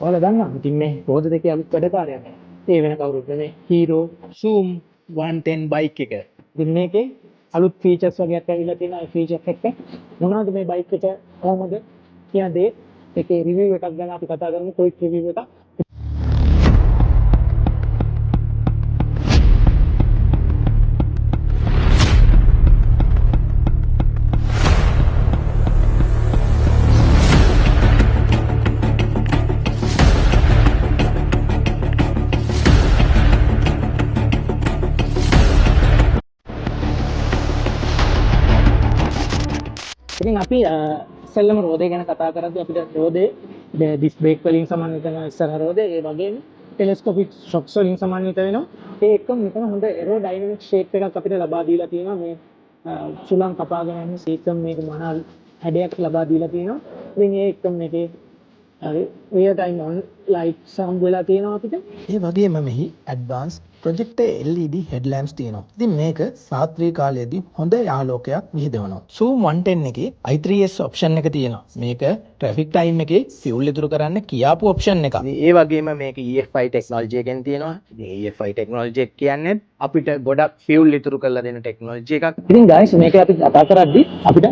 ඔයාලා දන්නවා ඉතින් මේ රෝද දෙකේ අලුත් වැඩකාරයක්. ඒ වෙන කවුරුත් නෙමෙයි Hero Zoom 110 බයික් එක. ඉතින් මේකේ අලුත් ෆීචර්ස් වගේක් ඇවිල්ලා තියෙනවා. ඒ ෆීචර්ස් එක්ක මොනවද මේ බයික් එක කොහොමද කියන දේ ඒකේ රිවිව් එකක් ගැන අපි කතා කරමු. ක්වික් රිවිව් එකක්. ඉතින් අපි ඉස්සෙල්ලම රෝදේ ගැන කතා කරද්දී අපිට රෝදේ ඩිස්ක් බ්‍රේක් වලින් සමන්විත වෙන ඉස්සරහ රෝදේ ඒ වගේම ටෙලස්කෝපික් ෂොක්ස් වලින් සමන්විත වෙනවා. ඒ එක්කම මෙතන හොඳ එරෝඩයිනමික් ෂේප් එකක් අපිට ලබා දීලා තියෙනවා. මේ සුළං කපාගෙන යන සීකම් මේක මහා හැඩයක් ලබා දීලා තියෙනවා. ඉතින් ඒ එක්කම මේකේ real time on light sound වෙලා තියෙනවා අපිට. ඒ වගේම මෙහි ඇඩ්වාන්ස් ප්‍රොජෙක්ටර් LED හෙඩ්ලැම්ප්ස් තියෙනවා. ඉතින් මේක රාත්‍රී කාලයේදී හොඳ ආලෝකයක් විහිදවනවා. Zoom 110 එකේ i3s ඔප්ෂන් එක තියෙනවා. මේක ට්‍රැෆික් ටයිම් එකේ ෆියුල් ඉතුරු කරන්න කියාපු ඔප්ෂන් එකක්. ඒ වගේම මේක EFI ටෙක්නොලොජි එකෙන් තියෙනවා. ඉතින් EFI ටෙක්නොලොජි එක කියන්නේ අපිට ගොඩක් ෆියුල් ඉතුරු කරලා දෙන ටෙක්නොලොජි එකක්. ඉතින් guys මේක අපි කතා කරද්දී අපිට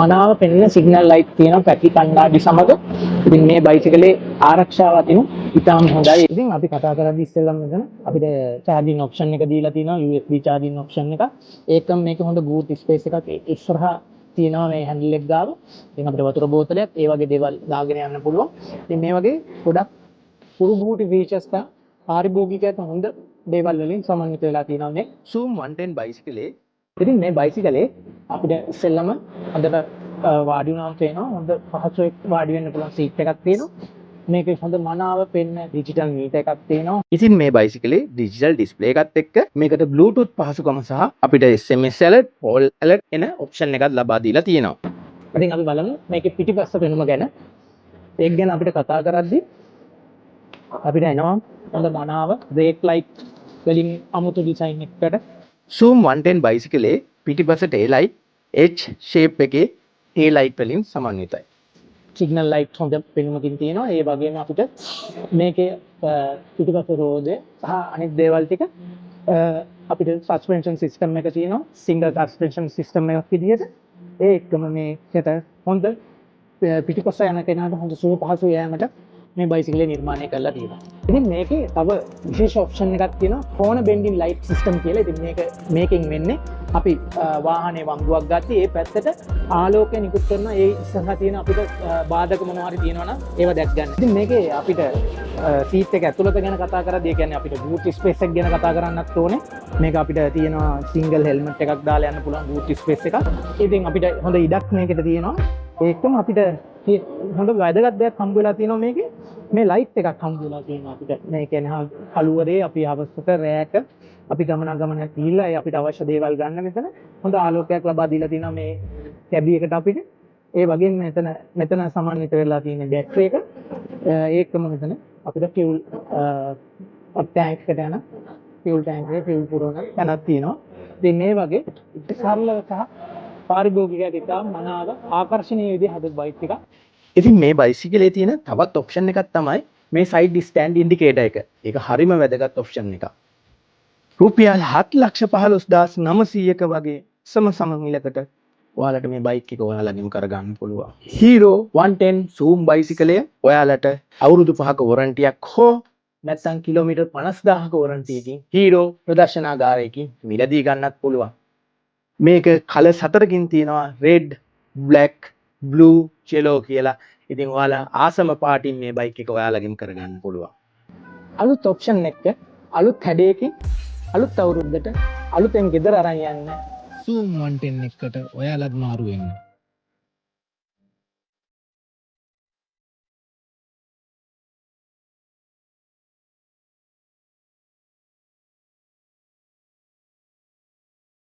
මනාව පෙනෙන සිග්නල් ලයිට් තියෙනවා පැති කණ්ණාඩි සමග. ඉතින් මේ බයිසිකලේ ආරක්ෂාව අතින් ඉතාම හොඳයි. ඉතින් අපි කතා කරද්දී ඉස්සෙල්ලම මෙතන අපිට charging option එක දීලා තියෙනවා USB charging option එක. ඒකම මේක හොඳ boot space එකක් ඉස්සරහා තියෙනවා මේ handle එක ගාව. ඉතින් අපිට වතුර බෝතලයක් ඒ වගේ දේවල් දාගෙන යන්න පුළුවන්. ඉතින් මේ වගේ ගොඩක් full boot features තා පාරිභෝගිකයට හොඳ දේවල් වලින් සමන්විත වෙලා තියෙනවා මේ Zoom 110 බයිසිකලේ. ඉතින් මේ බයිසිකලේ අපිට ඉස්සෙල්ලම හොඳට වාඩි වුණාම තේනවා හොඳ පහසුවෙන් වාඩි වෙන්න පුළුවන් සීට් එකක් තියෙනවා. මේකේ හොඳ මනාව පෙන්න ඩිජිටල් මීටර් එකක් තියෙනවා. ඉතින් මේ බයිසිකලේ ඩිජිටල් ඩිස්ප්ලේ එකත් එක්ක මේකට Bluetooth පහසුකම සහ අපිට SMS alert, call alert එන ඔප්ෂන් එකක් ලබා දීලා තියෙනවා. ඉතින් අපි බලමු මේකේ පිටිපස්ස පෙනුම ගැන. ඒක ගැන අපිට කතා කරද්දී අපිට එනවා හොඳ මනාව brake light වලින් අමුතු ඩිසයින් එකකට Zoom 110 බයිසිකලේ පිටිපස tail light H shape එකේ tail light වලින් සමන්විතයි. සිග්නල් ලයිට් හොඳ පෙනුමකින් තියෙනවා. ඒ වගේම අපිට මේකේ පිටිපස්ස රෝදේ සහ අනිත් දේවල් ටික අපිට සස්පෙන්ෂන් සිස්ටම් එක තියෙනවා. සිංගල් සස්පෙන්ෂන් සිස්ටම් එකක් විදිහට. ඒ එක්කම මේකට හොඳ පිටිපස්ස යන කෙනාට හොඳ සුව පහසු යෑමට මේ බයිසිකලේ නිර්මාණය කරලා තියෙනවා. ඉතින් මේකේ තව විශේෂ ඔප්ෂන් එකක් තියෙනවා corner bending light system කියලා. ඉතින් මේකෙන් වෙන්නේ අපි වාහනේ වංගුවක් ගත්තී ඒ පැත්තට ආලෝකය නිකුත් කරන ඒ ඉස්සරහා තියෙන අපිට බාධක මොනවා හරි තියෙනවා නම් ඒව දැක් ගන්න. ඉතින් මේකේ අපිට සීට් එක ඇතුළත ගැන කතා කරද්දී ඒ කියන්නේ අපිට boot space එක ගැන කතා කරන්නත් ඕනේ. මේක අපිට තියෙනවා single helmet එකක් දාලා යන්න පුළුවන් boot space එකක්. ඉතින් අපිට හොඳ ඉඩක් මේකට තියෙනවා. ඒකම අපිට හොඳ වැදගත් දෙයක් හම්බ වෙලා තියෙනවා මේකේ. මේ ලයිට් එකක් හම්බ වෙලා තියෙනවා අපිට. මේ කියන්නේ කළුවරේ අපි අවශ්‍යක රෑක අපි ගමනක් ගිහිල්ලා ඒ අපිට අවශ්‍ය දේවල් ගන්න මෙතන හොඳ ආලෝකයක් ලබා දීලා තියෙනවා මේ කැබි එකට අපිට. ඒ වගේම මෙතන සමන්විත වෙලා තියෙන බැටරි එක. ඒකම මෙතන අපිට ෆියුල් ටැංක් එකට යන ෆියුල් ටැංක් එකේ ෆියුල් පුරවන තැනක් තියෙනවා. ඉතින් මේ වගේ සරලව සහ පාරිභෝගිකයට ඉතාම මනාව ආකර්ෂණීය විදිහට හදපු බයික් එකක්. ඉතින් මේ බයිසිකලේ තියෙන තවත් ඔප්ෂන් එකක් තමයි මේ සයිඩ් ස්ටෑන්ඩ් ඉන්ඩිකේටර් එක. ඒක හරිම වැදගත් ඔප්ෂන් එකක්. රුපියල් 7,15,900ක වගේ සම මිලකට ඔයාලට මේ බයික් එක ඔයාලගෙන් කරගන්න පුළුවන්. Hero 110 Zoom බයිසිකලය ඔයාලට අවුරුදු 5ක වොරන්ටියක් හෝ නැත්නම් කිලෝමීටර් 50,000ක වොරන්ටියකින් Hero ප්‍රදර්ශනාගාරයකින් මිලදී ගන්නත් පුළුවන්. මේක කලර්ස් 4කින් තියෙනවා red, black, blue, yellow කියලා. ඉතින් ඔයාලා ආසම පාටින් මේ බයික් එක ඔයාලගෙන් කරගන්න පුළුවන්. අලුත් ඔප්ෂන් එක අලුත් හැඩයකින් අලුත් අවුරුද්දට අලුතෙන් ගෙදර අරන් යන්න Zoom 110 එකට ඔයාලත් මාරු වෙන්න.